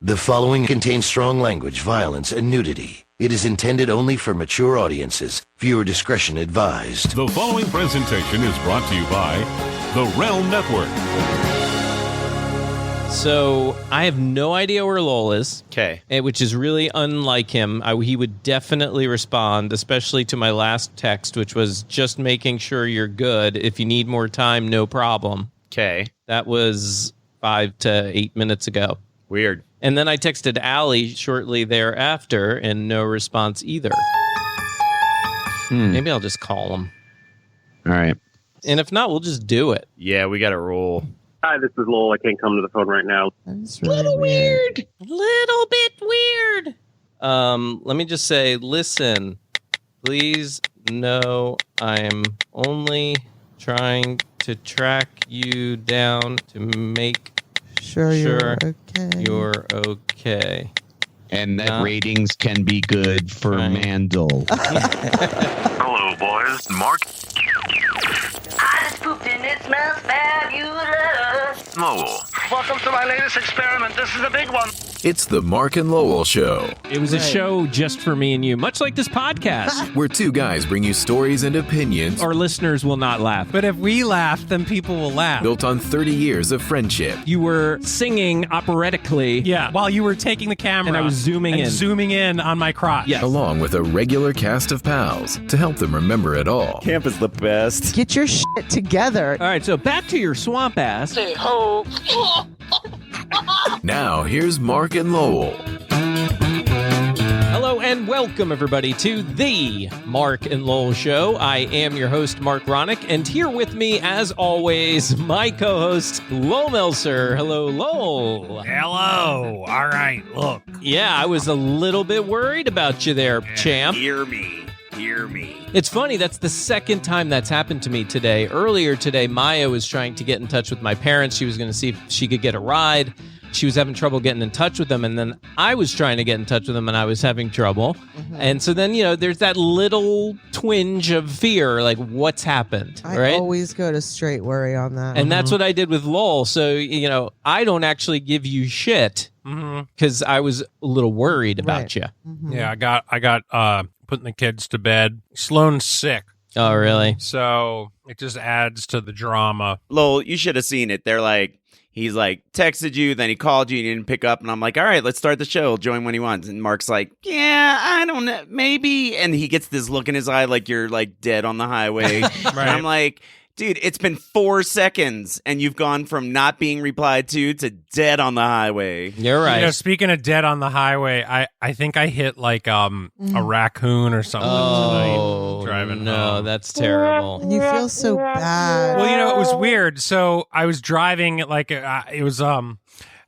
The following contains strong language, violence, and nudity. It is intended only for mature audiences. Viewer discretion advised. The following presentation is brought to you by the Realm Network. So, I have no idea where Lowell is. Okay. Which is really unlike him. He would definitely respond, especially to my last text, which was just making sure you're good. If you need more time, no problem. Okay. That was 5 to 8 minutes ago. Weird. And then I texted Allie shortly thereafter, and no response either. Maybe I'll just call him. All right. And if not, we'll just do it. Yeah, we got to roll. Hi, this is Lowell. I can't come to the phone right now. That's really weird. Little bit weird. Let me just say, listen, please know I'm only trying to track you down to make Sure you're okay. You're okay. And that ratings can be good for Mandel. Hello, boys. Mark. I just pooped and it smells fabulous. Lowell. Welcome to my latest experiment. This is a big one. It's the Mark and Lowell Show. It was a show just for me and you, much like this podcast. Where two guys bring you stories and opinions. Our listeners will not laugh. But if we laugh, then people will laugh. Built on 30 years of friendship. You were singing operatically. Yeah, while you were taking the camera. And I was zooming in on my crotch. Yes. Along with a regular cast of pals to help them remember it all. Camp is the best. Get your shit together. All right, so back to your swamp ass. Say ho. Now, here's Mark and Lowell. Hello and welcome, everybody, to the Mark and Lowell Show. I am your host, Mark Ronick, and here with me, as always, my co-host, Lowell Melser. Hello, Lowell. Hello. All right, look. Yeah, I was a little bit worried about you there, champ. Hear me. It's funny, that's the second time that's happened to me today. Earlier today, Maya was trying to get in touch with my parents. She was going to see if she could get a ride. She was having trouble getting in touch with them, and then I was trying to get in touch with them, and I was having trouble. And so then, there's that little twinge of fear, like, what's happened, I right? always go to straight worry on that. And that's what I did with Lowell. So, I don't actually give you shit because I was a little worried about you. Yeah, I got putting the kids to bed. Sloane's sick. Oh, really? So it just adds to the drama. Lowell, you should have seen it. He's like, texted you, then he called you, and you didn't pick up. And I'm like, all right, let's start the show. Join when he wants. And Mark's like, yeah, I don't know, maybe. And he gets this look in his eye like you're like dead on the highway. Right. And I'm like, dude, it's been 4 seconds, and you've gone from not being replied to dead on the highway. You're right. Speaking of dead on the highway, I think I hit like a raccoon or something tonight driving no, home. that's terrible. And you feel so bad. Well, it was weird. So I was driving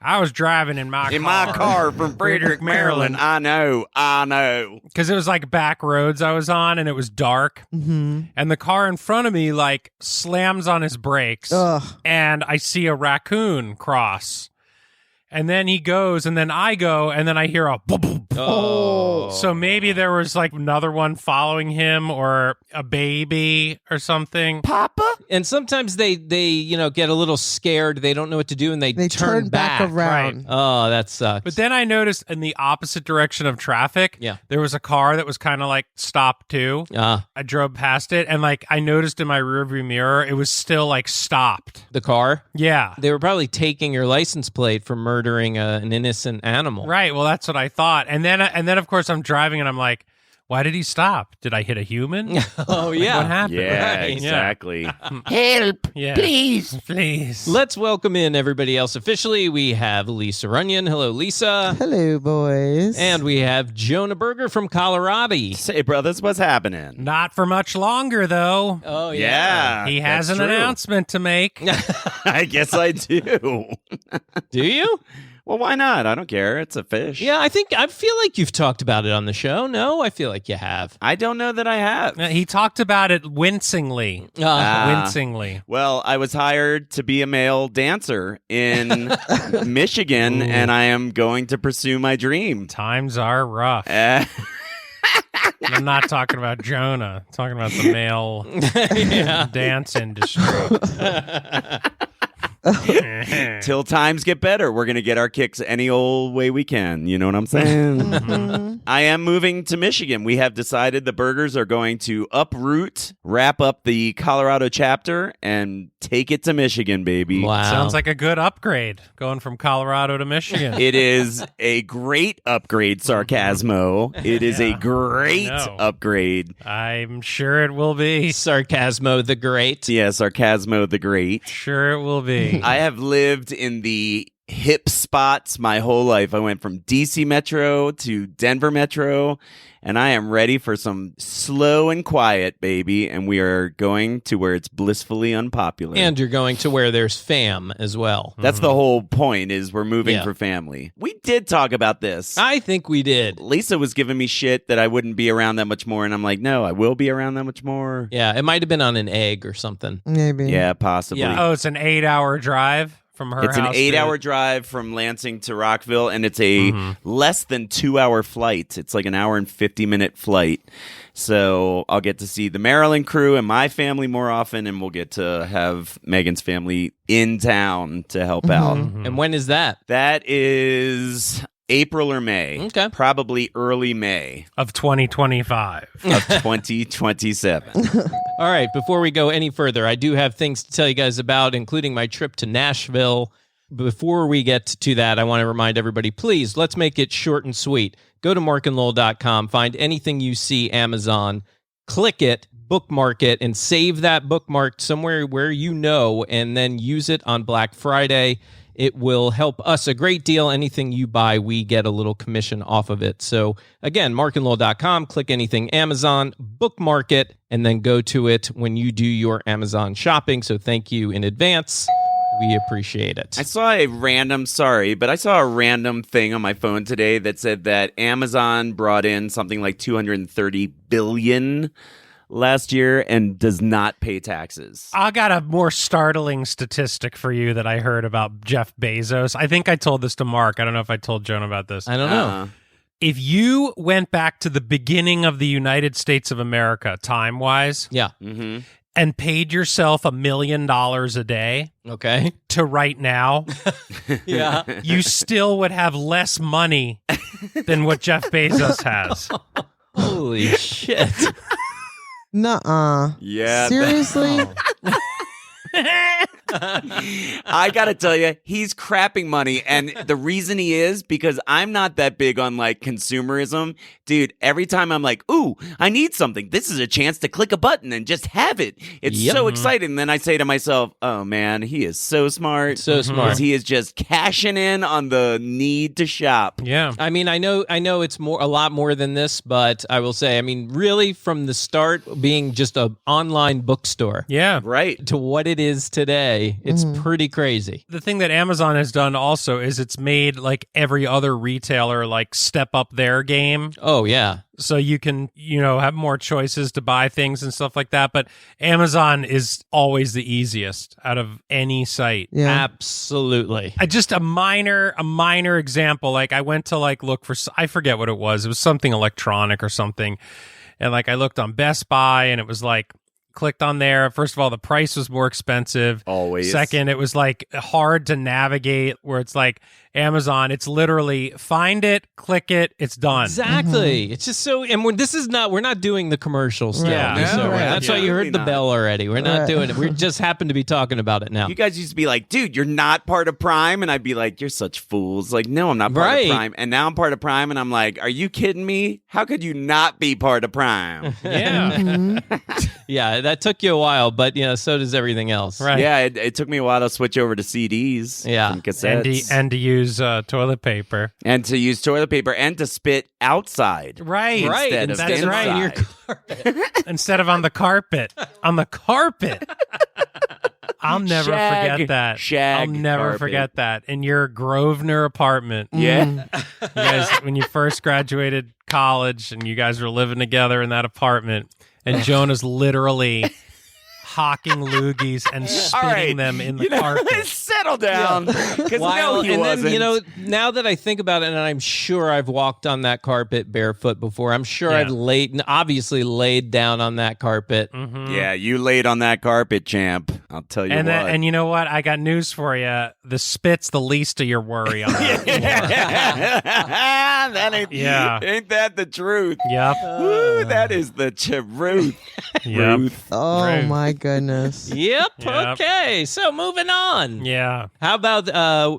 I was driving in my car from Frederick, Maryland. I know. Because it was like back roads I was on, and it was dark. And the car in front of me like slams on his brakes. Ugh. And I see a raccoon cross. And then he goes, and then I go, and then I hear a boom, boom. Oh. So maybe there was like another one following him, or a baby or something. Papa? And sometimes they get a little scared. They don't know what to do, and they turn back around. Right. Oh, that sucks. But then I noticed in the opposite direction of traffic, Yeah. there was a car that was kind of like stopped too. I drove past it, and like I noticed in my rearview mirror, it was still like stopped. The car? Yeah. They were probably taking your license plate for murdering an innocent animal. Right. Well, that's what I thought. And then of course I'm driving, and I'm like, why did he stop? Did I hit a human? Oh, yeah. What happened? Yeah, Right. exactly. Help. Yeah. Please. Let's welcome in everybody else officially. We have Lisa Runyon. Hello, Lisa. Hello, boys. And we have Jonah Berger from Colorado. Say, brothers, what's happening? Not for much longer, though. Oh, Yeah. He has that's an true. announcement to make. I guess I do. Do you? Well, why not? I don't care. It's a fish. Yeah, I feel like you've talked about it on the show. No, I feel like you have. I don't know that I have. He talked about it wincingly. Wincingly. Well, I was hired to be a male dancer in Michigan, and I am going to pursue my dream. Times are rough. I'm not talking about Jonah. I'm talking about the male dance industry. Till times get better, we're going to get our kicks any old way we can. You know what I'm saying? I am moving to Michigan. We have decided the burgers are going to uproot, wrap up the Colorado chapter, and take it to Michigan, baby. Wow. Sounds like a good upgrade going from Colorado to Michigan. It is a great upgrade, Sarcasmo. It is a great upgrade. I'm sure it will be. Sarcasmo the Great. Yeah, Sarcasmo the Great. Sure it will be. I have lived in the hip spots my whole life. I went from DC Metro to Denver Metro, and I am ready for some slow and quiet, baby. And we are going to where it's blissfully unpopular. And you're going to where there's fam as well. That's the whole point, is we're moving for family. We did talk about this. I think we did. Lisa was giving me shit that I wouldn't be around that much more, and I'm like, no, I will be around that much more. Yeah, it might have been on an egg or something. Maybe. Yeah, possibly. Yeah. Oh, it's an 8-hour drive from her It's house. an 8-hour drive from Lansing to Rockville, and it's a less than 2-hour flight. It's like an hour and 50-minute flight. So I'll get to see the Maryland crew and my family more often, and we'll get to have Megan's family in town to help out. And when is that? That is April or May. Okay. Probably early May of 2025. of 2027. All right, before we go any further, I do have things to tell you guys about, including my trip to Nashville. Before we get to that, I want to remind everybody, please, let's make it short and sweet. Go to markandlowell.com, find anything you see Amazon, click it, bookmark it, and save that bookmark somewhere where you know, and then use it on Black Friday. It will help us a great deal. Anything you buy, we get a little commission off of it. So again, markandlowell.com, click anything Amazon, bookmark it, and then go to it when you do your Amazon shopping. So thank you in advance. We appreciate it. I saw a random thing on my phone today that said that Amazon brought in something like $230 billion last year and does not pay taxes. I got a more startling statistic for you that I heard about Jeff Bezos. I think I told this to Mark. I don't know if I told Jonah about this. I don't know. If you went back to the beginning of the United States of America, time-wise, and paid yourself $1 million a day, okay, to right now, yeah, you still would have less money than what Jeff Bezos has. Holy shit. Nuh-uh. Yeah. Seriously? I gotta tell you, he's crapping money, and the reason he is because I'm not that big on like consumerism, dude. Every time I'm like, "Ooh, I need something," this is a chance to click a button and just have it. It's so exciting. And then I say to myself, "Oh man, he is so smart, so smart. 'Cause he is just cashing in on the need to shop." Yeah, I mean, I know, it's a lot more than this, but I will say, I mean, really, from the start being just an online bookstore, right, to what it is today. It's pretty crazy. The thing that Amazon has done also is it's made like every other retailer like step up their game. Oh, yeah. So you can, have more choices to buy things and stuff like that. But Amazon is always the easiest out of any site. Yeah. Absolutely. Just a minor example. Like I went to like look for, I forget what it was. It was something electronic or something. And like I looked on Best Buy and it was like, clicked on there. First of all, the price was more expensive. Always. Second, it was like hard to navigate where it's like Amazon, it's literally find it, click it, it's done. Exactly. It's just so, and we're not doing the commercial still. Yeah. So that's why you heard the not. bell already. We're not doing it. We just happen to be talking about it now. You guys used to be like, dude, you're not part of Prime. And I'd be like, you're such fools. Like, no, I'm not part of Prime. And now I'm part of Prime. And I'm like, are you kidding me? How could you not be part of Prime? Yeah. Yeah, that took you a while, but so does everything else. Right. Yeah, it took me a while to switch over to CDs. Yeah. And cassettes. And to use toilet paper. And to use toilet paper and to spit outside. Right. Instead of That's inside. right. Your carpet. Instead of on the carpet. On the carpet. I'll never forget that. I'll never carpet. forget that. In your Grosvenor apartment. Yeah. You guys, when you first graduated college and you guys were living together in that apartment, and Jonah's literally hawking loogies and spitting right. them in the carpet. Settle down. Because no, he and wasn't. then, now that I think about it, and I'm sure I've walked on that carpet barefoot before. I'm sure I've obviously laid down on that carpet. Mm-hmm. Yeah, you laid on that carpet, champ. I'll tell you what. And you know what? I got news for you. The spit's the least of your worry on that Ain't that the truth? Yep. Woo, that is the truth. Yep. Oh, my goodness. Yep. Okay. So moving on. Yeah. How about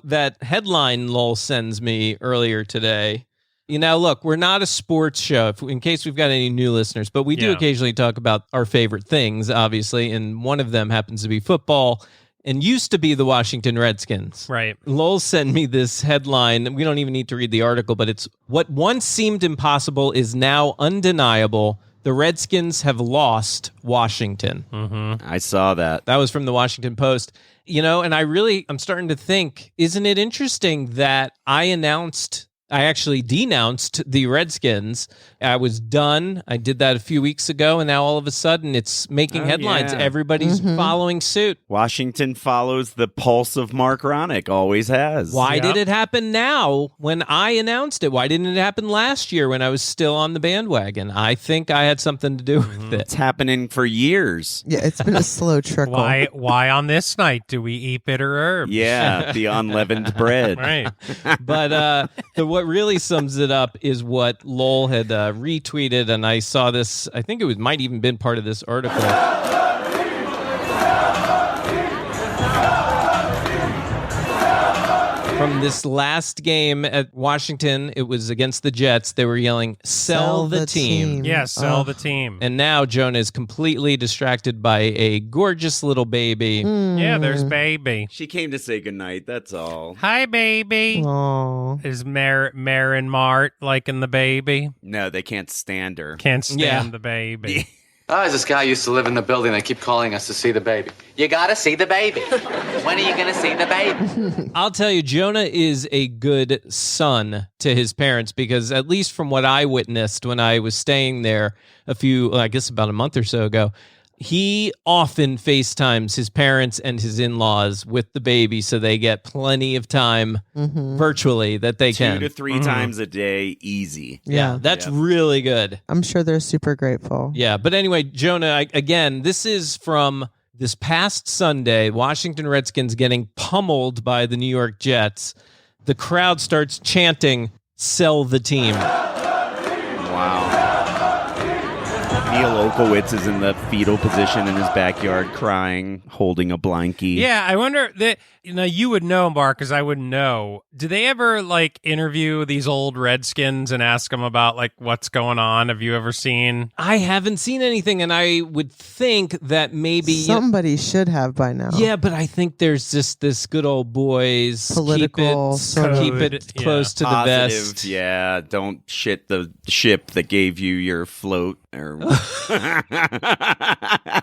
that headline Lowell sends me earlier today? Look, we're not a sports show, in case we've got any new listeners, but we do occasionally talk about our favorite things, obviously, and one of them happens to be football and used to be the Washington Redskins. Right. Lowell sent me this headline. We don't even need to read the article, but it's "What once seemed impossible is now undeniable. The Redskins have lost Washington." Mm-hmm. I saw that. That was from the Washington Post. And I'm starting to think, isn't it interesting that I actually denounced the Redskins. I was done. I did that a few weeks ago, and now all of a sudden it's making headlines. Yeah. Everybody's following suit. Washington follows the pulse of Mark Ronick, always has. Why did it happen now when I announced it? Why didn't it happen last year when I was still on the bandwagon? I think I had something to do with it. It's happening for years. Yeah, it's been a slow trickle. Why on this night do we eat bitter herbs? Yeah, the unleavened bread. Right. But what really sums it up is what Lowell had retweeted, and I saw this. I think it might even been part of this article. From this last game at Washington, it was against the Jets. They were yelling, "Sell the team." Yeah, sell the team. And now Jonah is completely distracted by a gorgeous little baby. Yeah, there's baby. She came to say goodnight, that's all. Hi, baby. Aww. Is Mare and Mart liking the baby? No, they can't stand her. Can't stand the baby. There's this guy used to live in the building. They keep calling us to see the baby. You gotta see the baby. When are you gonna see the baby? I'll tell you, Jonah is a good son to his parents because at least from what I witnessed when I was staying there about a month or so ago, he often FaceTimes his parents and his in-laws with the baby so they get plenty of time virtually that they can. 2 to 3 times a day, easy. Yeah, that's really good. I'm sure they're super grateful. Yeah, but anyway, Jonah, again, this is from this past Sunday, Washington Redskins getting pummeled by the New York Jets. The crowd starts chanting, "Sell the team." Wow. Neil Olkowitz is in the fetal position in his backyard crying, holding a blankie. Yeah, I wonder that you would know, Mark, because I wouldn't know. Do they ever interview these old Redskins and ask them about what's going on? Have you ever seen? I haven't seen anything, and I would think that maybe somebody should have by now. Yeah, but I think there's just this good old boys political keep it close to the vest. Yeah, don't shit the ship that gave you your float. Or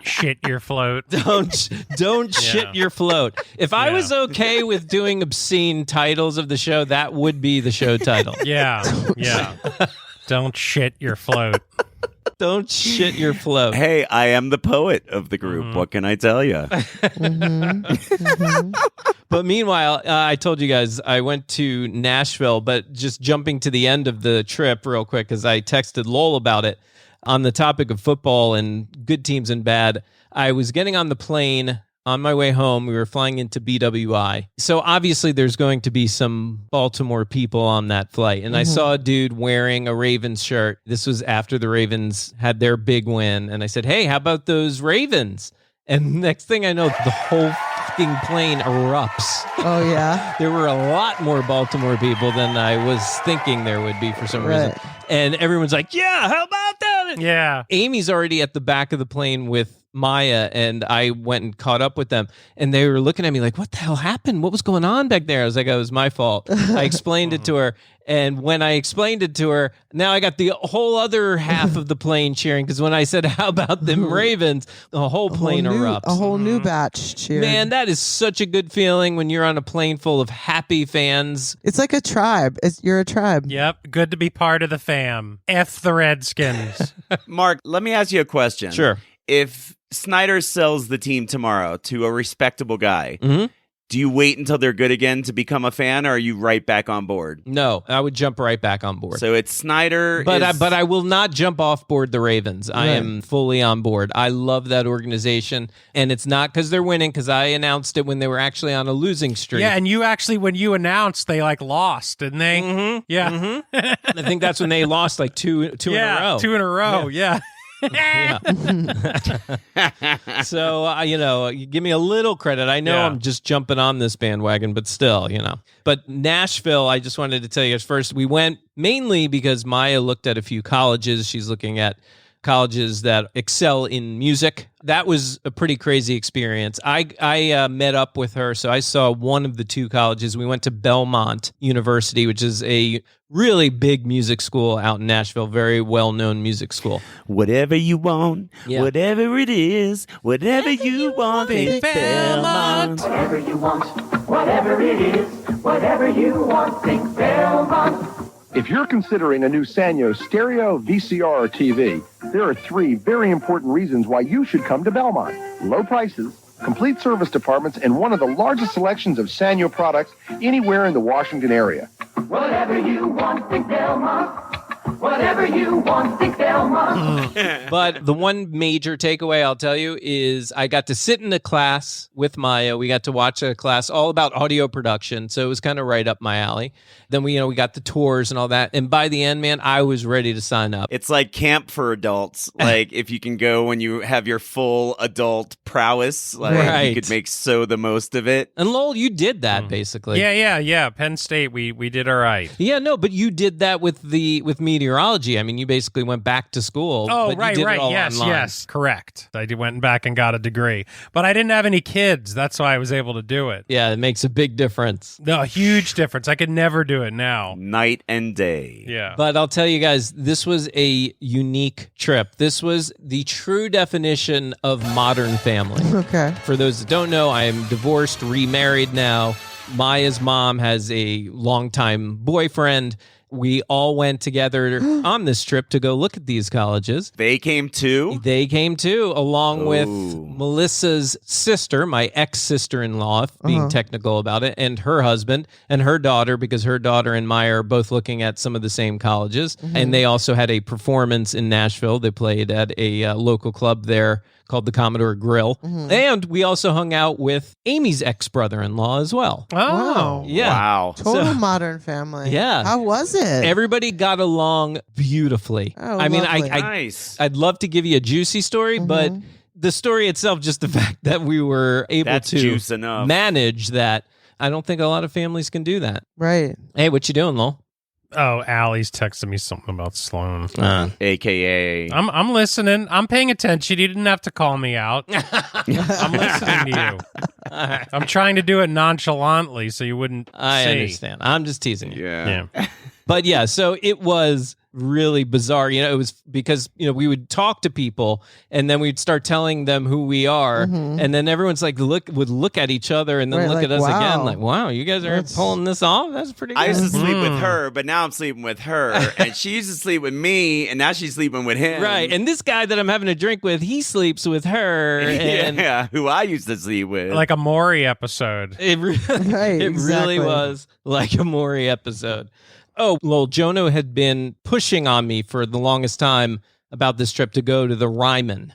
shit your float. Don't shit your float. If I was okay with doing obscene titles of the show, that would be the show title. Yeah. Don't shit your float. Don't shit your float. Hey, I am the poet of the group. What can I tell you? But meanwhile, I told you guys I went to Nashville, but just jumping to the end of the trip real quick, because I texted Lowell about it. On the topic of football and good teams and bad, I was getting on the plane on my way home. We were flying into BWI. So obviously there's going to be some Baltimore people on that flight. And I saw a dude wearing a Ravens shirt. This was after the Ravens had their big win. And I said, "Hey, how about those Ravens?" And next thing I know, the whole fucking plane erupts. Oh, yeah? There were a lot more Baltimore people than I was thinking there would be for some reason. And everyone's like, "Yeah, how about that?" Yeah. Amy's already at the back of the plane with Maya, and I went and caught up with them, and they were looking at me like, "What the hell happened? What was going on back there?" I was like, "It was my fault." I explained it to her, and when I explained it to her, now I got the whole other half of the plane cheering, because when I said, "How about them Ravens?" the whole plane erupts. A whole new batch cheered. Man, that is such a good feeling when you're on a plane full of happy fans. It's like a tribe. You're a tribe. Yep, good to be part of the fam. F the Redskins. Mark, let me ask you a question. Sure. if Snyder sells the team tomorrow to a respectable guy, do you wait until they're good again to become a fan, or are you right back on board? No, I would jump right back on board. So it's Snyder. But I will not jump off board the Ravens. I am fully on board. I love that organization, and it's not because they're winning, because I announced it when they were actually on a losing streak. Yeah, and you actually, when you announced, they like lost, didn't they? Mm-hmm. Yeah. I think that's when they lost like two in a row. 2 in a row, yeah. So, you give me a little credit. I know I'm just jumping on this bandwagon, but still, But Nashville, I just wanted to tell you guys first, we went mainly because Maya looked at a few colleges. She's looking at colleges that excel in music. That was a pretty crazy experience. I met up with her, so I saw one of the two colleges. We went to Belmont University, which is a really big music school out in Nashville, very well-known music school. Whatever you want, whatever it is, whatever you want, think Belmont. Whatever you want, whatever it is, whatever you want, think Belmont. If you're considering a new Sanyo stereo, VCR, or TV, there are 3 very important reasons why you should come to Belmont. Low prices, complete service departments, and one of the largest selections of Sanyo products anywhere in the Washington area. Whatever you want, think Belmont. Whatever you want, think Belmont. But the one major takeaway I'll tell you is I got to sit in a class with Maya. We got to watch a class all about audio production, so it was kind of right up my alley. Then we got the tours and all that, and by the end, man, I was ready to sign up. It's like camp for adults. Like if you can go when you have your full adult prowess, you could make the most of it. And Lowell, you did that basically. Yeah. Penn State, we did all right. Yeah, no, but you did that with meteorology. I mean, you basically went back to school. Oh, but right. You did it all online. Yes, correct. I went back and got a degree, but I didn't have any kids. That's why I was able to do it. Yeah, it makes a big difference. No, a huge difference. I could never do it now. Night and day. Yeah. But I'll tell you guys, this was a unique trip. This was the true definition of modern family. Okay. For those that don't know, I am divorced, remarried now. Maya's mom has a longtime boyfriend. We all went together on this trip to go look at these colleges. They came too? They came too, along with Melissa's sister, my ex-sister-in-law, being technical about it, and her husband and her daughter, because her daughter and Maya are both looking at some of the same colleges. And they also had a performance in Nashville. They played at a local club there called the Commodore Grill. And we also hung out with Amy's ex-brother-in-law as well. Oh. Yeah. Wow. Total modern family. Yeah. How was it? Everybody got along beautifully. Oh, I mean, lovely. Nice. I'd love to give you a juicy story, but the story itself, just the fact that we were able to juice enough. manage that, I don't think a lot of families can do that. Right. Hey, what you doing, Lowell? Oh, Allie's texting me something about Sloan. AKA. I'm listening. I'm paying attention. You didn't have to call me out. I'm listening to you. I'm trying to do it nonchalantly so you wouldn't I see. understand. I'm just teasing you. Yeah. But yeah, so it was really bizarre. It was because, we would talk to people and then we'd start telling them who we are. And then everyone's like, would look at each other and then look at us again. Like, wow, you guys are pulling this off? That's pretty good. I used to sleep with her, but now I'm sleeping with her. And she used to sleep with me, and now she's sleeping with him. Right. And this guy that I'm having a drink with, he sleeps with her. And yeah, who I used to sleep with. Like a Maury episode. It really was like a Maury episode. Oh, well, Jonah had been pushing on me for the longest time about this trip to go to the Ryman.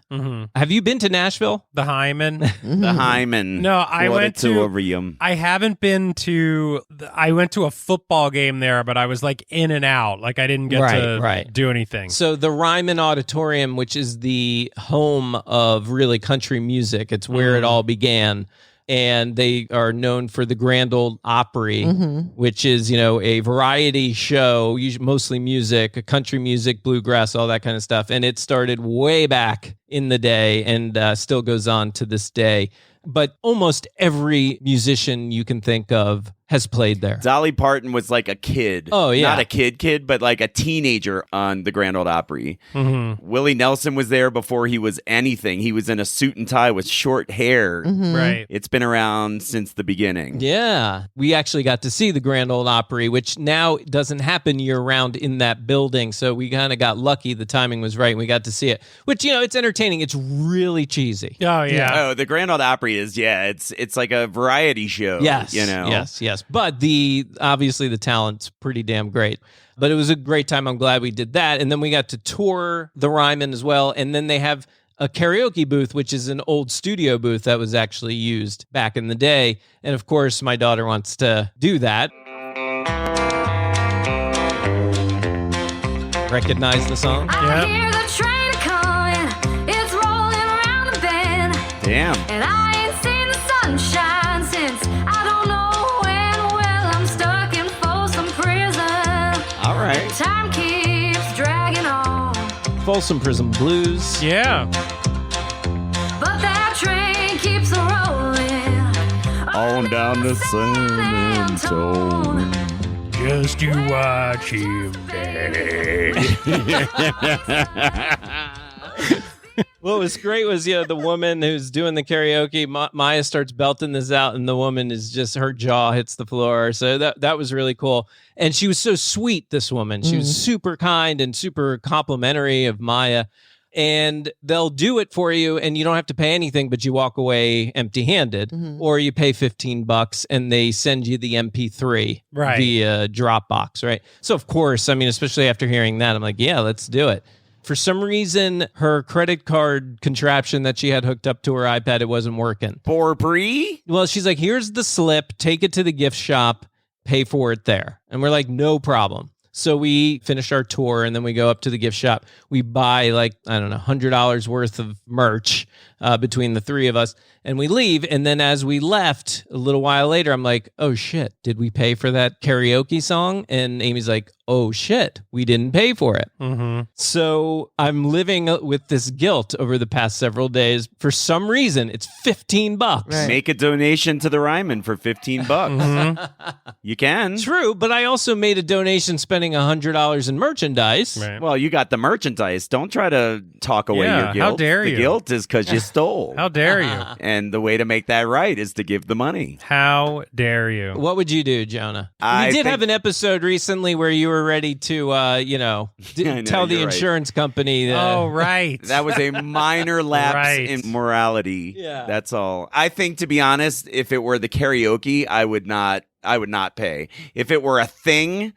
Have you been to Nashville? The Hyman. The Hyman. No, I went to Auditorium. I haven't been to. I went to a football game there, but I was like in and out. Like I didn't get to do anything. So the Ryman Auditorium, which is the home of really country music, it's where it all began. And they are known for the Grand Ole Opry, which is, a variety show, usually mostly music, country music, bluegrass, all that kind of stuff. And it started way back in the day and still goes on to this day. but almost every musician you can think of has played there. Dolly Parton was like a kid. Oh, yeah. Not a kid, but like a teenager on the Grand Ole Opry. Mm-hmm. Willie Nelson was there before he was anything. He was in a suit and tie with short hair. Mm-hmm. Right. It's been around since the beginning. Yeah. We actually got to see the Grand Ole Opry, which now doesn't happen year-round in that building, so we kind of got lucky. The timing was right, and we got to see it, which, it's entertaining. It's really cheesy. Oh, yeah. Oh, the Grand Ole Opry is, it's like a variety show. Yes, yes. But obviously the talent's pretty damn great. But it was a great time. I'm glad we did that. And then we got to tour the Ryman as well. And then they have a karaoke booth, which is an old studio booth that was actually used back in the day. And of course, my daughter wants to do that. Recognize the song? I hear the train coming. It's rolling around the bend. Damn. And I ain't seen the sunshine since I don't know when. Well, I'm stuck in Folsom Prison. All right. Time keeps dragging on. Folsom Prison Blues. Yeah. But that train keeps rolling On down the San Antonio. Just to watch him What was great was, the woman who's doing the karaoke, Maya starts belting this out, and the woman is just, her jaw hits the floor. So that was really cool. And she was so sweet, this woman. She was super kind and super complimentary of Maya. And they'll do it for you, and you don't have to pay anything, but you walk away empty-handed, or you pay $15 and they send you the MP3 via Dropbox, right? So of course, especially after hearing that, I'm like, yeah, let's do it. For some reason, her credit card contraption that she had hooked up to her iPad, it wasn't working. For free? Well, she's like, here's the slip, take it to the gift shop, pay for it there. And we're like, no problem. So we finish our tour, and then we go up to the gift shop. We buy $100 worth of merch between the three of us, and we leave. And then as we left, a little while later, I'm like, oh shit, did we pay for that karaoke song? And Amy's like, oh shit, we didn't pay for it. Mm-hmm. So I'm living with this guilt over the past several days. For some reason, it's $15. Right. Make a donation to the Ryman for $15. You can. True, but I also made a donation spending $100 in merchandise. Right. Well, you got the merchandise. Don't try to talk away Yeah, your guilt. how dare the you. guilt is because you stole. How dare you? And the way to make that right is to give the money. How dare you? What would you do, Jonah? I we did think- have an episode recently where you were ready to, know, tell the you're right. insurance company. Oh, right. That was a minor lapse Right. in morality. Yeah. That's all. I think, to be honest, if it were the karaoke, I would not pay. If it were a thing,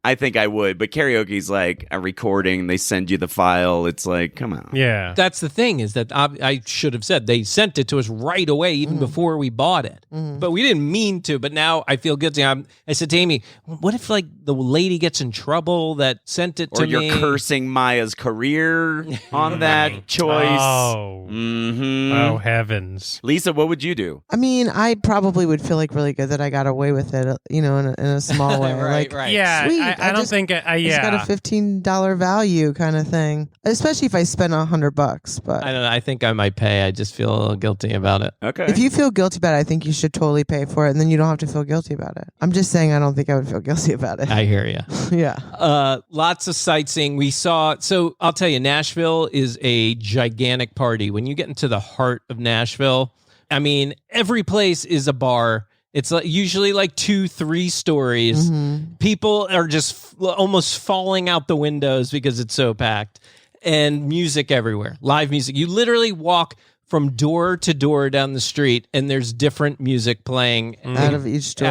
I think I would. But karaoke's like a recording. They send you the file. It's like, come on. Yeah. That's the thing, is that I should have said they sent it to us right away, even before we bought it. But we didn't mean to. But now I feel guilty. I said to Amy, what if the lady gets in trouble that sent it to me? Or you're cursing Maya's career on that choice. Oh. Mm-hmm. Oh, heavens. Lisa, what would you do? I probably would feel really good that I got away with it, in a small way. Right. Yeah. Sweet. I don't think. It's got a $15 value kind of thing, especially if I spend $100. But I don't know. I think I might pay. I just feel a little guilty about it. Okay. if you feel guilty about it, I think you should totally pay for it, and then you don't have to feel guilty about it. I'm just saying, I don't think I would feel guilty about it. I hear you. Yeah. Lots of sightseeing. We saw, so I'll tell you, Nashville is a gigantic party. When you get into the heart of Nashville, every place is a bar. It's usually 2-3 stories. People are just almost falling out the windows because it's so packed. And music everywhere, live music. You literally walk from door to door down the street, and there's different music playing Out of each door.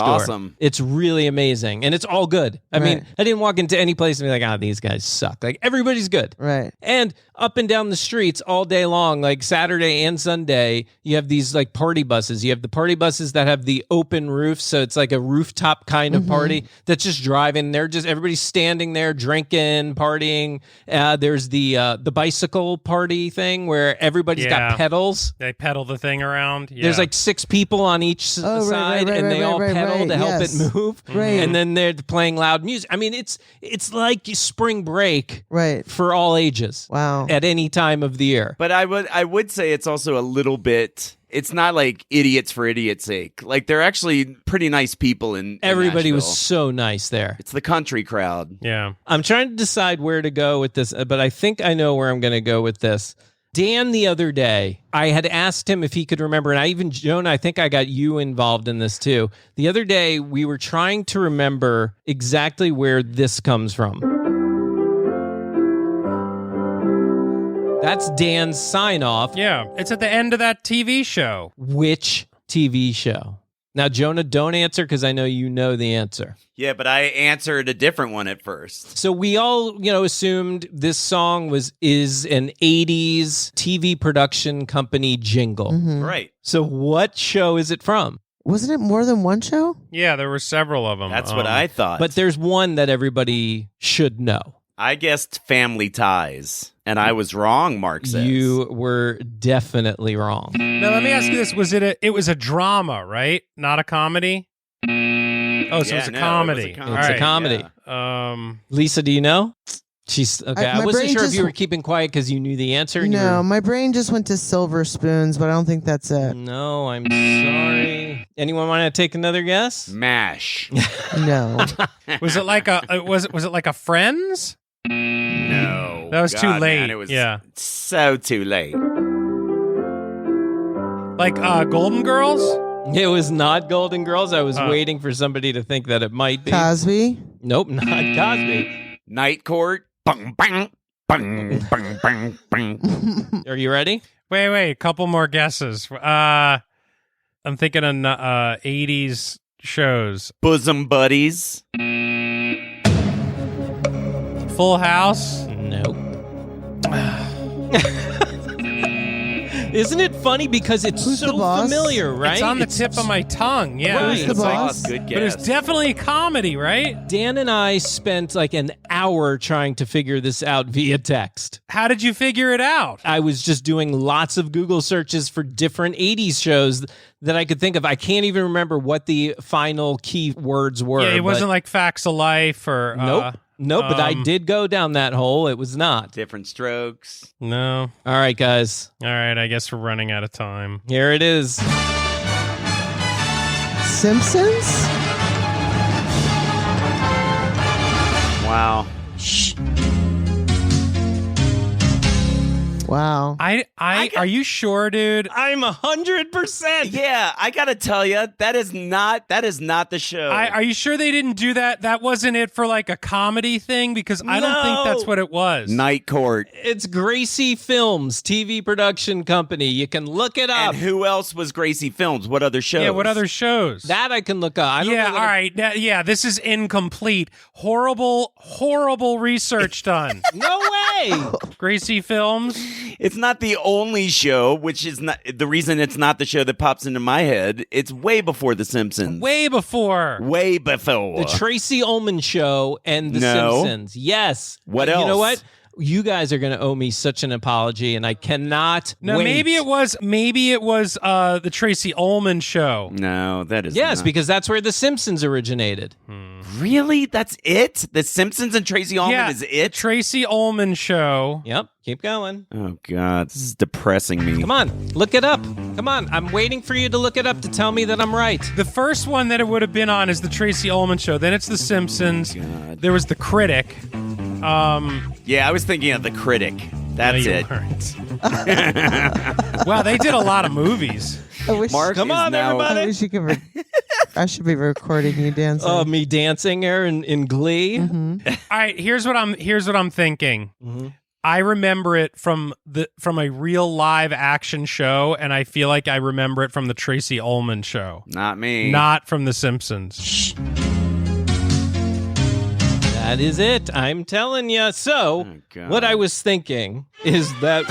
Awesome. It's really amazing, and it's all good. I mean, Right. I didn't walk into any place and be like, these guys suck. Everybody's good. Right. And up and down the streets all day long, Saturday and Sunday, you have these party buses. You have the party buses that have the open roof, so it's like a rooftop kind of party that's just driving. Everybody's standing there drinking, partying. There's the bicycle party thing where everybody's got pedals. They pedal the thing around. Yeah. There's 6 people on each side, and they all pedal to help it move. Right. And then they're playing loud music. It's like spring break Right. for all ages. Wow. at any time of the year. But I would say it's also a little bit. It's not like idiots for idiots' sake. Like they're actually pretty nice people in Everybody was Nashville. so nice there. It's the country crowd. Yeah. I'm trying to decide where to go with this, but I think I know where I'm going to go with this. Dan, the other day, I had asked him if he could remember, and Jonah, I think I got you involved in this too. The other day, we were trying to remember exactly where this comes from. That's Dan's sign-off. Yeah, it's at the end of that TV show. Which TV show? Now, Jonah, don't answer because I know you know the answer. Yeah, but I answered a different one at first. So we all, assumed this song is an 80s TV production company jingle. Mm-hmm. Right. So what show is it from? Wasn't it more than one show? Yeah, there were several of them. That's what I thought. But there's one that everybody should know. I guessed Family Ties, and I was wrong, Mark says. You were definitely wrong. Now, let me ask you this. It was a drama, right? Not a comedy? Oh, so it's a comedy. It's a comedy. Yeah. Lisa, do you know? She's okay. I wasn't sure if you were keeping quiet because you knew the answer. No, my brain just went to Silver Spoons, but I don't think that's it. No, I'm sorry. Anyone want to take another guess? MASH. No. Was it like a Friends? No. That was too late. Man, it was so too late. Like Golden Girls? It was not Golden Girls. I was waiting for somebody to think that it might be. Cosby? Nope, not Cosby. Night Court. Bang, bang, bang, bang, bang, bang. Are you ready? Wait, a couple more guesses. I'm thinking of 80s shows. Bosom Buddies. Full House? Nope. Isn't it funny because it's Who's the so boss? familiar, right? It's on the tip of my tongue. Yeah. Right. Who's the boss? Good guess. But it's definitely a comedy, right? Dan and I spent like an hour trying to figure this out via text. How did you figure it out? I was just doing lots of Google searches for different 80s shows that I could think of. I can't even remember what the final key words were. Yeah, it wasn't like Facts of Life or... Nope, but I did go down that hole. It was not. Different Strokes. No. All right, guys. All right, I guess we're running out of time. Here it is. Simpsons? Wow. Wow. Are you sure, dude? I'm 100%. Yeah, I gotta tell you, that is not the show. Are you sure they didn't do that? That wasn't it for like a comedy thing? Because I don't think that's what it was. Night Court. It's Gracie Films, TV production company. You can look it up. And who else was Gracie Films? What other shows? Yeah, what other shows? That I can look up. I don't know all right. This is incomplete. Horrible research done. No way. Gracie Films. It's not the only show, which is not the reason it's not the show that pops into my head. It's way before The Simpsons. Way before. The Tracy Ullman Show and The Simpsons. Yes. What You else? know what? You guys are going to owe me such an apology, and I cannot No, wait. maybe it was the Tracy Ullman Show. No, that is Yes, not. because that's where The Simpsons originated. Really? That's it? The Simpsons and Tracy Ullman is it? Tracy Ullman Show. Yep. Keep going. Oh, God. This is depressing me. Come on. Look it up. Come on. I'm waiting for you to look it up to tell me that I'm right. The first one that it would have been on is the Tracy Ullman Show. Then it's The Simpsons. God. There was The Critic. Yeah, I was thinking of The Critic. That's No, you it. weren't. Wow, they did a lot of movies. I wish, Mark Come is on, now- everybody. I wish you could. I should be recording you dancing. Oh, me dancing here in Glee. Mm-hmm. All right, here's what I'm thinking. Mm-hmm. I remember it from a real live action show, and I feel like I remember it from the Tracy Ullman Show, Not me. not from The Simpsons. That is it. I'm telling you. So, God. what I was thinking is that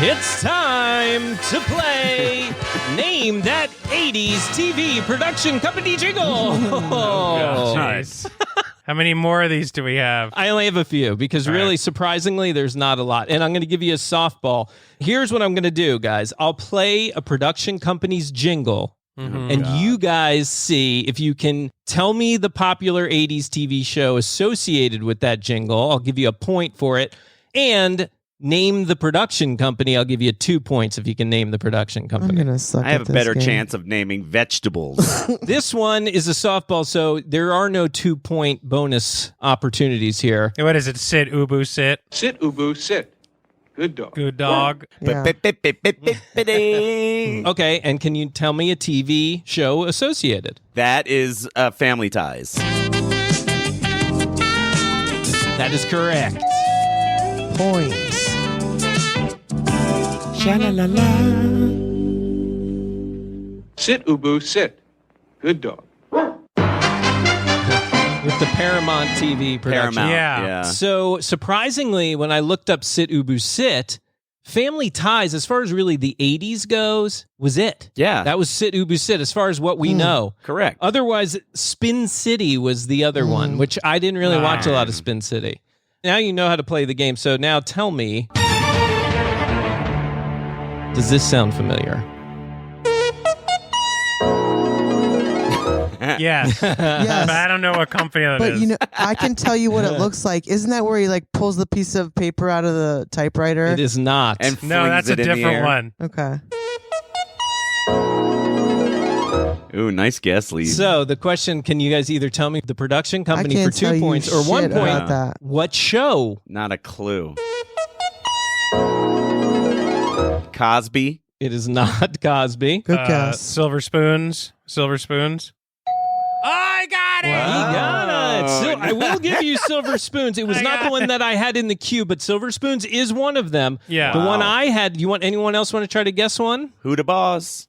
it's time to play Name That 80s TV Production Company Jingle. Nice. How many more of these do we have? I only have a few because really, surprisingly, there's not a lot. And I'm going to give you a softball. Here's what I'm going to do, guys. I'll play a production company's jingle. And you guys see if you can tell me the popular 80s TV show associated with that jingle. I'll give you a point for it. And name the production company, I'll give you 2 points if you can name the production I'm company. gonna suck. I have at a this better game. chance of naming vegetables. This one is a softball, so there are no 2-point bonus opportunities here. What is it? Sit, Ubu, sit. Sit, Ubu, sit. Good dog. Good dog. Yeah. Okay, and can you tell me a TV show associated? That is Family Ties. That is correct. Points. Sit, Ubu, sit. Good dog. With the Paramount TV production. Paramount. Yeah. So surprisingly, when I looked up Sit Ubu Sit, Family Ties, as far as really the 80s goes, was it. Yeah. That was Sit Ubu Sit, as far as what we know. Correct. Otherwise, Spin City was the other one, which I didn't really watch a lot of Spin City. Now you know how to play the game, so now tell me, does this sound familiar? Yes. Yes. But I don't know what company that But is. you know, I can tell you what it looks like. Isn't that where he like pulls the piece of paper out of the typewriter? It is not. And No, flings that's a it in the different air. one. Okay. Ooh, nice guess, Lee. So the question, can you guys either tell me the production company I for can't tell 2 you points or 1 shit point? about that. What show? Not a clue. Cosby. It is not Cosby. Good guess. Silver Spoons. Silver Spoons. I got it. He got it. Oh, I will give you Silver Spoons. It was not the one that I had in the queue, but Silver Spoons is one of them. Yeah. The one I had. You want anyone else want to try to guess one? Who da boss?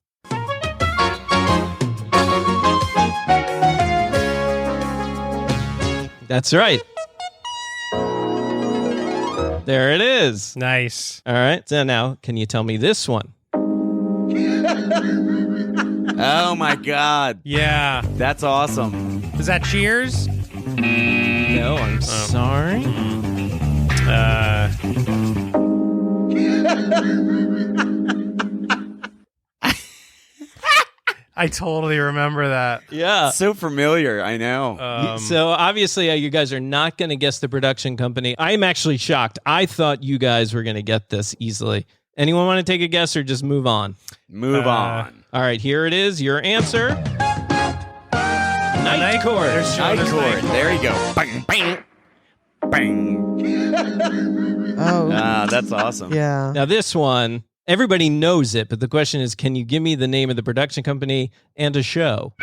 That's right. There it is. Nice. All right. So now, can you tell me this one? Oh my God. Yeah. That's awesome. Is that Cheers? No, I'm sorry. I totally remember that. Yeah. So familiar. I know. So obviously, you guys are not going to guess the production company. I'm actually shocked. I thought you guys were going to get this easily. Anyone want to take a guess or just move on? Move on. All right, here it is. Your answer. Night Court. There's Night Jonah's Court. There you go. Bang, bang, bang. Oh. That's awesome. Yeah. Now this one, everybody knows it, but the question is, can you give me the name of the production company and a show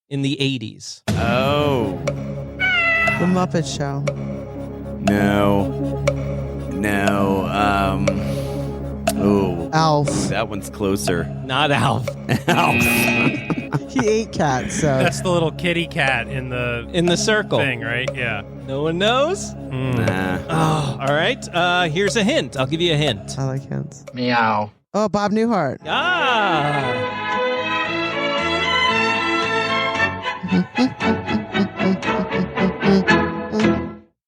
in the 80s? Oh. The Muppet Show. No. Oh. Alf. That one's closer. Not Alf. Alf. He ate cats, so. That's the little kitty cat in the circle thing, right? Yeah. No one knows? Nah. Oh, all right. Here's a hint. I'll give you a hint. I like hints. Meow. Oh, Bob Newhart. Ah.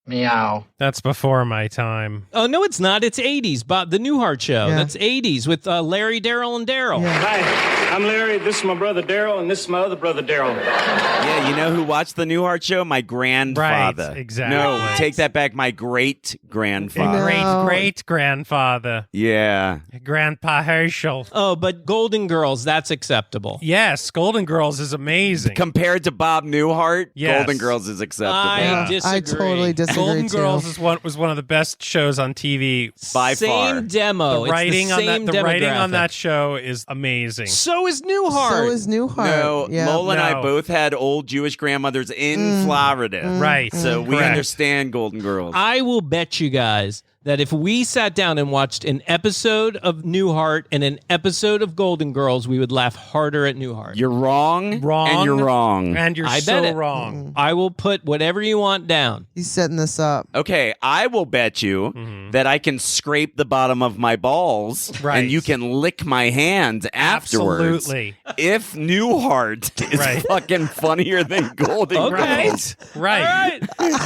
Meow. That's before my time. Oh, no, it's not. It's 80s. Bob, the Newhart Show. Yeah. That's 80s with Larry, Daryl, and Daryl. Yeah. Hi, I'm Larry. This is my brother Daryl, and this is my other brother Daryl. Yeah, you know who watched the Newhart Show? My grandfather. Right, exactly. No, take that back. My great-grandfather. No. Great-great-grandfather. Yeah. Grandpa Herschel. Oh, but Golden Girls, that's acceptable. Yes, Golden Girls is amazing. Compared to Bob Newhart, Yes. Golden Girls is acceptable. I disagree. I totally disagree. Golden too. Girls was one of the best shows on TV. By Same far. demo. The writing it's the on same that the writing on demographic. that show is amazing. So is Newhart. So is Newhart. No, Yeah. Lowell and I No. both had old Jewish grandmothers in Florida. Right. So we Correct. understand Golden Girls. I will bet you guys that if we sat down and watched an episode of Newhart and an episode of Golden Girls, we would laugh harder at Newhart. You're wrong. Wrong. And you're wrong. And you're I so bet it. wrong. I will put whatever you want down. He's setting this up. Okay, I will bet you that I can scrape the bottom of my balls Right. and you can lick my hands afterwards. Absolutely. If Newhart is Right. fucking funnier than Golden Okay. Girls. Right.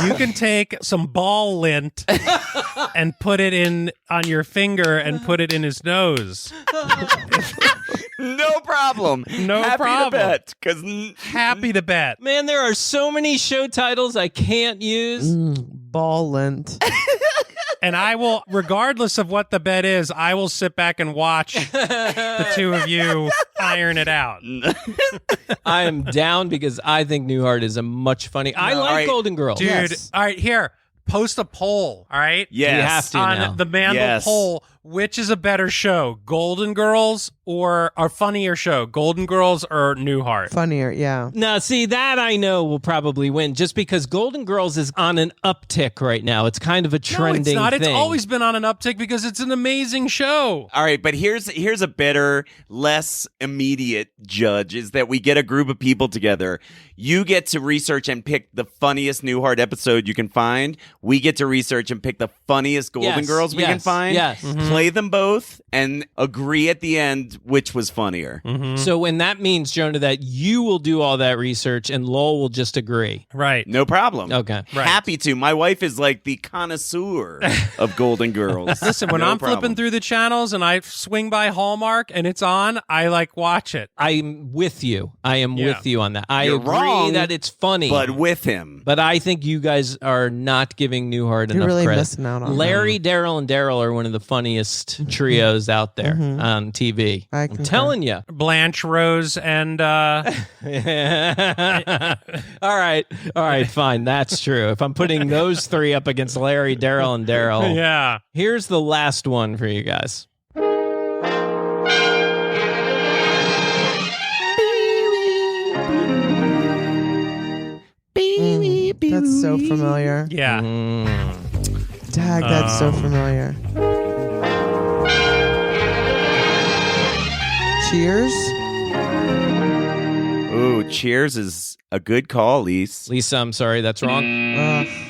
You can take some ball lint and put it on your finger and put it in his nose. No problem. No Happy problem. to bet. Because Happy to bet. Man, there are so many show titles I can't use. Ball lint. And I will, regardless of what the bet is, I will sit back and watch the two of you iron it out. I am down because I think Newhart is a much funny. I like Golden Girls. Dude, Yes. all right, here. Post a poll, all right? Yes. You have to On now. the Mandel poll, which is a better show, Golden Girls or a funnier show, Golden Girls or Newhart? Funnier, yeah. Now, see, that I know will probably win just because Golden Girls is on an uptick right now. It's kind of a trending No, it's not. thing. It's always been on an uptick because it's an amazing show. All right, but here's a better, less immediate judge is that we get a group of people together. You get to research and pick the funniest Newhart episode you can find. We get to research and pick the funniest Golden Girls we can find. Yes. Play them both and agree at the end which was funnier. So, and that means, Jonah, that you will do all that research and Lowell will just agree. Right. No problem. Okay. Right. Happy to. My wife is like the connoisseur of Golden Girls. Listen, when No I'm problem. flipping through the channels and I swing by Hallmark and it's on, I like watch it. I'm with you. I am Yeah. with you on that. I You're agree wrong, that it's funny. but with him. But I think you guys are not giving Newhart You're enough really credit. missing out on Larry, Daryl, and Daryl are one of the funniest trios out there on TV. I I'm concur. telling you. Blanche, Rose, and All right, fine. That's true. If I'm putting those three up against Larry, Daryl, and Daryl, yeah. here's the last one for you guys. That's so familiar. Yeah. Dag, that's so familiar. Cheers? Ooh, Cheers is a good call, Lisa. Lisa, I'm sorry, that's wrong.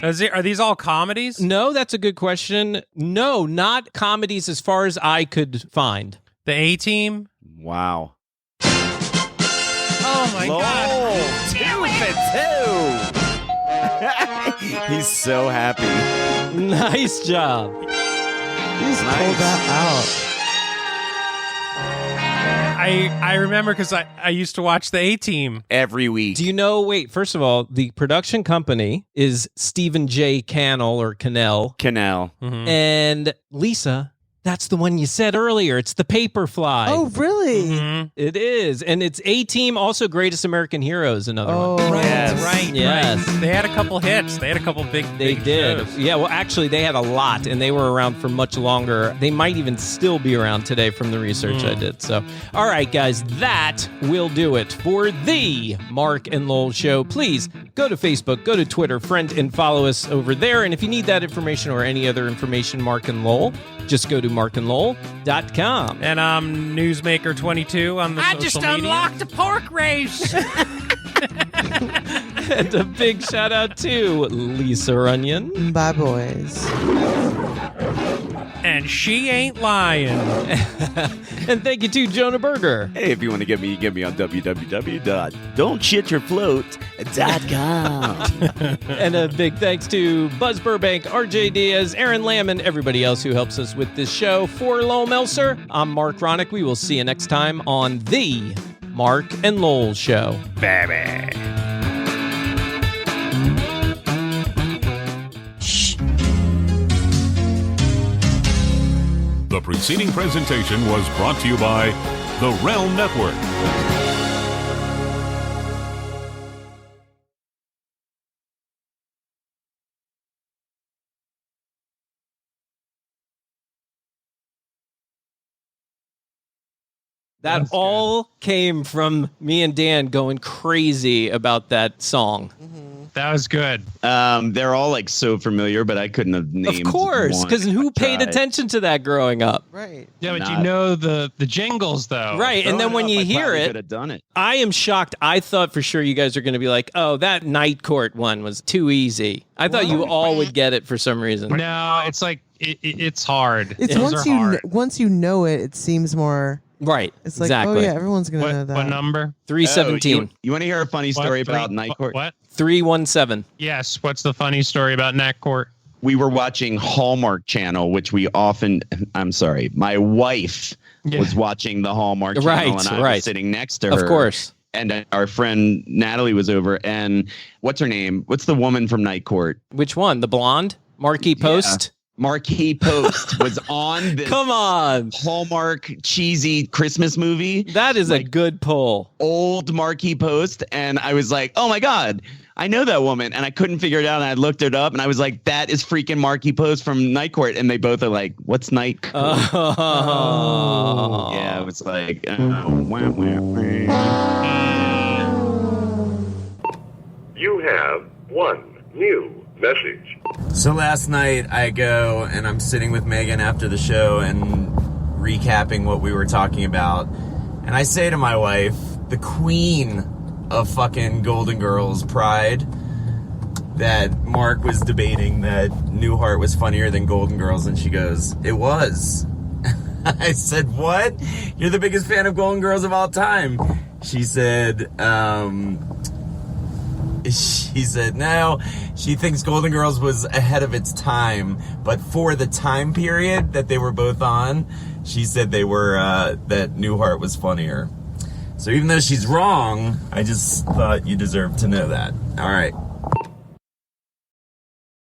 Are these all comedies? No, that's a good question. No, not comedies as far as I could find. The A-Team? Wow. Oh my God. 2 for 2. He's so happy. Nice job. You just pulled that out. I remember because I used to watch the A-Team every week. Do you know, wait, first of all, the production company is Stephen J. Cannell. And Lisa, that's the one you said earlier. It's the Paperfly. Oh, really? It is. And it's A-Team, also Greatest American Heroes, another one. Right, right. Yes. They had a couple hits. They had a couple big did. shows. Yeah, well, actually, they had a lot, and they were around for much longer. They might even still be around today from the research I did. So, all right, guys, that will do it for the Mark and Lowell Show. Please go to Facebook, go to Twitter, friend and follow us over there. And if you need that information or any other information, Mark and Lowell, just go to markandlowell.com. And I'm Newsmaker22 on the social media. unlocked a pork race. And a big shout out to Lisa Runyon. Bye, boys. And she ain't lying. And thank you to Jonah Berger. Hey, if you want to get me on www.don'tshityourfloat.com. And a big thanks to Buzz Burbank, RJ Diaz, Aaron Lamb, and everybody else who helps us with this show. For Lowell Melser, I'm Mark Ronick. We will see you next time on the Mark and Lowell Show. Baby. The preceding presentation was brought to you by the Realm Network. That all came from me and Dan going crazy about that song. That was good. They're all like so familiar, but I couldn't have named. Of course, one. because who paid Tried. attention to that growing up? Right. Yeah, but Not- you know the jingles though. Right, and then when you hear could it, have done it. I am shocked. I thought for sure you guys are going to be like, oh, that Night Court one was too easy. I thought you all would get it for some reason. No, it's like it's hard. It's Those once are you hard. once you know it, it seems more right. It's like, exactly. oh yeah, everyone's gonna know that. What number? 317. You want to hear a funny story about Night Court? What? 317. Yes. What's the funny story about Night Court? We were watching Hallmark Channel, which we often. I'm sorry, my wife was watching the Hallmark Channel, Right, and I right. was sitting next to her. Of course. And our friend Natalie was over, and what's her name? What's the woman from Night Court? Which one? The blonde? Marquee Post? marquee post was on this Come on. Hallmark cheesy Christmas movie. That is a good pull. Old marquee post. And I was like, oh my God, I know that woman. And I couldn't figure it out. And I looked it up and I was like, that is freaking Marquee Post from Night Court. And they both are like, what's Night Court? Oh. Yeah, it was like, You have one new message. So last night I go and I'm sitting with Megan after the show and recapping what we were talking about. And I say to my wife, the queen of fucking Golden Girls pride, that Mark was debating that Newhart was funnier than Golden Girls. And she goes, it was. I said, what? You're the biggest fan of Golden Girls of all time. She said, no, she thinks Golden Girls was ahead of its time, but for the time period that they were both on, she said they were, that Newhart was funnier. So even though she's wrong, I just thought you deserved to know that. All right.